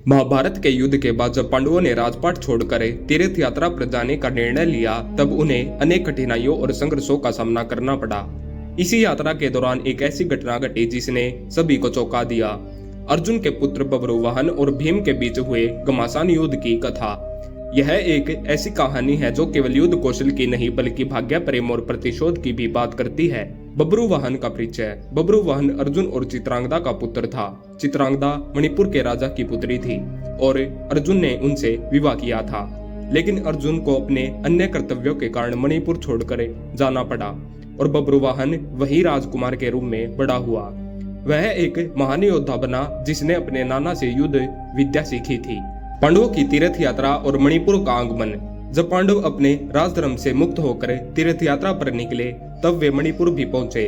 महाभारत के युद्ध के बाद जब पांडवों ने राजपाट छोड़कर तीर्थ यात्रा पर जाने का निर्णय लिया, तब उन्हें अनेक कठिनाइयों और संघर्षों का सामना करना पड़ा। इसी यात्रा के दौरान एक ऐसी घटना घटी जिसने सभी को चौंका दिया। अर्जुन के पुत्र बब्रुवाहन और भीम के बीच हुए घमासान युद्ध की कथा। यह एक ऐसी कहानी है जो केवल युद्ध कौशल की नहीं बल्कि भाग्य, प्रेम और प्रतिशोध की भी बात करती है। बब्रुवाहन का परिचय। बब्रुवाहन अर्जुन और चित्रांगदा का पुत्र था। चित्रांगदा मणिपुर के राजा की पुत्री थी और अर्जुन ने उनसे विवाह किया था, लेकिन अर्जुन को अपने अन्य कर्तव्यों के कारण मणिपुर छोड़कर जाना पड़ा और बब्रुवाहन वही राजकुमार के रूप में बड़ा हुआ। वह एक महान योद्धा बना जिसने अपने नाना से युद्ध विद्या सीखी थी। पांडवों की तीर्थ यात्रा और मणिपुर का आगमन। जब पांडव अपने राजधर्म से मुक्त होकर तीर्थ यात्रा पर निकले, तब वे मणिपुर भी पहुंचे।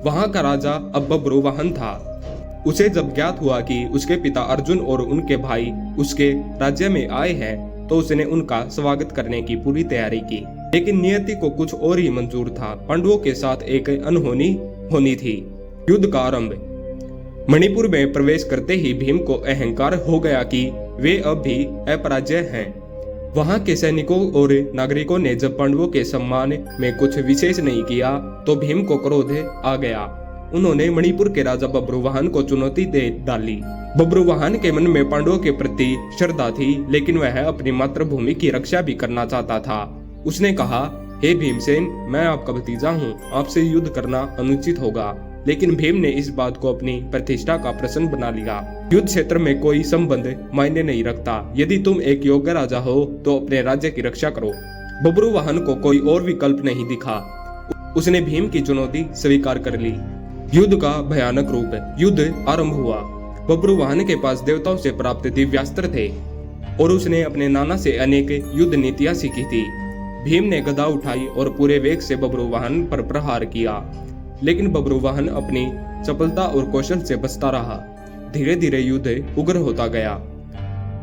वहां का राजा अब बब्रुवाहन था। उसे जब ज्ञात हुआ कि उसके पिता अर्जुन और उनके भाई उसके राज्य में आए हैं, तो उसने उनका स्वागत करने की पूरी तैयारी की। लेकिन नियति को कुछ और ही मंजूर था। पांडवों के साथ एक अनहोनी होनी थी। युद्ध का आरंभ। मणिपुर में प्रवेश करते ही भीम को अहंकार हो गया कि वे अब भी अपराजय हैं। वहां के सैनिकों और नागरिकों ने जब पांडवों के सम्मान में कुछ विशेष नहीं किया, तो भीम को क्रोध आ गया। उन्होंने मणिपुर के राजा बब्रुवाहन को चुनौती दे डाली। बब्रुवाहन के मन में पांडवों के प्रति श्रद्धा थी, लेकिन वह अपनी मातृभूमि की रक्षा भी करना चाहता था। उसने कहा, हे भीमसेन, मैं आपका भतीजा हूँ, आपसे युद्ध करना अनुचित होगा। लेकिन भीम ने इस बात को अपनी प्रतिष्ठा का प्रश्न बना लिया। युद्ध क्षेत्र में कोई संबंध मायने नहीं रखता। यदि तुम एक योग्य राजा हो तो अपने राज्य की रक्षा करो। बब्रुवाहन को कोई और विकल्प नहीं दिखा। उसने भीम की चुनौती स्वीकार कर ली। युद्ध का भयानक रूप। युद्ध आरंभ हुआ। बब्रुवाहन के पास देवताओं से प्राप्त दिव्यास्त्र थे और उसने अपने नाना से अनेक युद्ध नीतियां सीखी थी। भीम ने गदा उठाई और पूरे वेग से बब्रुवाहन पर प्रहार किया, लेकिन बब्रुवाहन अपनी चपलता और कौशल से बचता रहा। धीरे धीरे युद्ध उग्र होता गया।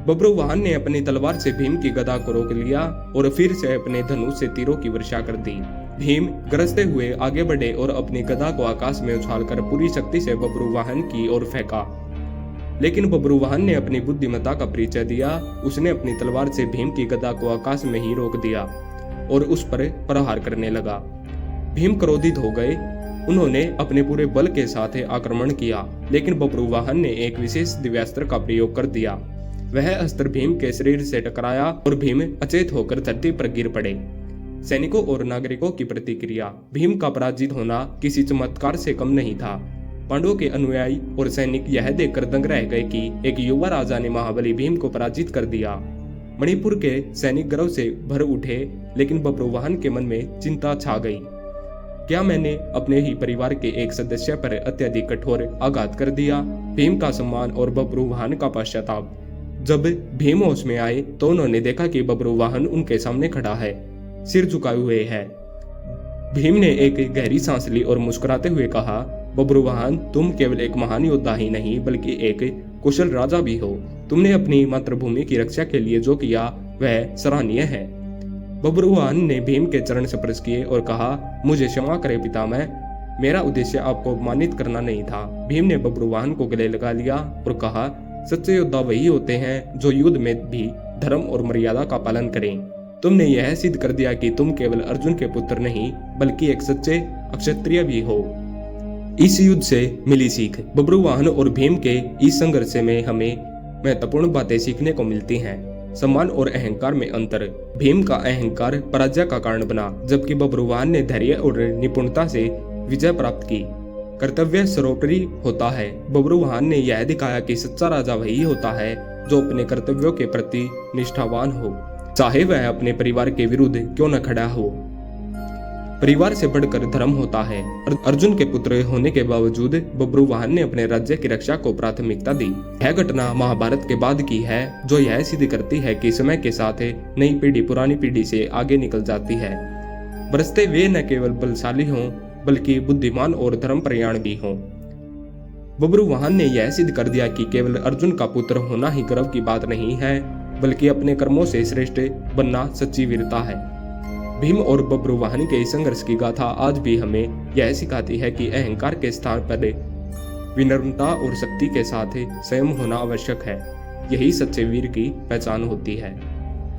बब्रुवाहन ने अपनी तलवार से भीम की गदा को रोक लिया और फिर से अपने धनुष से तीरों की वर्षा कर दी। भीम गरजते हुए आगे बढ़े और अपनी गदा को आकाश में उछालकर पूरी शक्ति से बब्रुवाहन की ओर फेंका। लेकिन बब्रुवाहन ने अपनी बुद्धिमत्ता का परिचय दिया। उसने अपनी तलवार से भीम की गदा को आकाश में ही रोक दिया और उस पर प्रहार करने लगा। भीम क्रोधित हो गए। उन्होंने अपने पूरे बल के साथ आक्रमण किया, लेकिन बब्रुवाहन ने एक विशेष दिव्यास्त्र का प्रयोग कर दिया। वह अस्त्र भीम के शरीर से टकराया और भीम अचेत होकर धरती पर गिर पड़े। सैनिकों और नागरिकों की प्रतिक्रिया। भीम का पराजित होना किसी चमत्कार से कम नहीं था। पांडवों के अनुयायी और सैनिक यह देखकर दंग रह गए कि एक युवा राजा ने महाबली भीम को पराजित कर दिया। मणिपुर के सैनिक गर्व से भर उठे, लेकिन बब्रुवाहन के मन में चिंता छा गई। क्या मैंने अपने ही परिवार के एक सदस्य पर अत्यधिक कठोर आघात कर दिया? भीम का सम्मान और बब्रुवाहन का पश्चाताप। जब भीम होश में आए तो उन्होंने देखा कि बब्रुवाहन उनके सामने खड़ा है, सिर झुकाए हुए है। भीम ने एक गहरी सांस ली और मुस्कुराते हुए कहा, बब्रुवाहन, तुम केवल एक महान योद्धा ही नहीं बल्कि एक कुशल राजा भी हो। तुमने अपनी मातृभूमि की रक्षा के लिए जो किया वह सराहनीय है। बब्रुवाहन ने भीम के चरण स्पर्श किए और कहा, मुझे क्षमा करें पितामह, मेरा उद्देश्य आपको अपमानित करना नहीं था। भीम ने बब्रुवाहन को गले लगा लिया और कहा, सच्चे योद्धा वही होते हैं जो युद्ध में भी धर्म और मर्यादा का पालन करें। तुमने यह सिद्ध कर दिया कि तुम केवल अर्जुन के पुत्र नहीं बल्कि एक सच्चे क्षत्रिय भी हो। इस युद्ध से मिली सीख। बब्रुवाहन और भीम के इस संघर्ष में हमें महत्वपूर्ण बातें सीखने को मिलती हैं। सम्मान और अहंकार में अंतर। भीम का अहंकार पराजय का कारण बना, जबकि बब्रुवाहन ने धैर्य और निपुणता से विजय प्राप्त की। कर्तव्य सर्वोपरि होता है। बब्रुवाहन ने यह दिखाया कि सच्चा राजा वही होता है जो अपने कर्तव्यों के प्रति निष्ठावान हो, चाहे वह अपने परिवार के विरुद्ध क्यों न खड़ा हो। परिवार से बढ़कर धर्म होता है। अर्जुन के पुत्र होने के बावजूद बब्रुवाहन ने अपने राज्य की रक्षा को प्राथमिकता दी। यह घटना महाभारत के बाद की है, जो यह सिद्ध करती है कि समय के साथ नई पीढ़ी पुरानी पीढ़ी से आगे निकल जाती है। बरसते वे न केवल बलशाली हों बल्कि बुद्धिमान और धर्मपरायण भी हों। बब्रुवाहन ने यह सिद्ध कर दिया कि केवल अर्जुन का पुत्र होना ही गर्व की बात नहीं है, बल्कि अपने कर्मों से श्रेष्ठ बनना सच्ची वीरता है। भीम और बब्रुवाहन के संघर्ष की गाथा आज भी हमें यह सिखाती है कि अहंकार के स्थान पर विनम्रता और शक्ति के साथ संयम होना आवश्यक है। यही सच्चे वीर की पहचान होती है।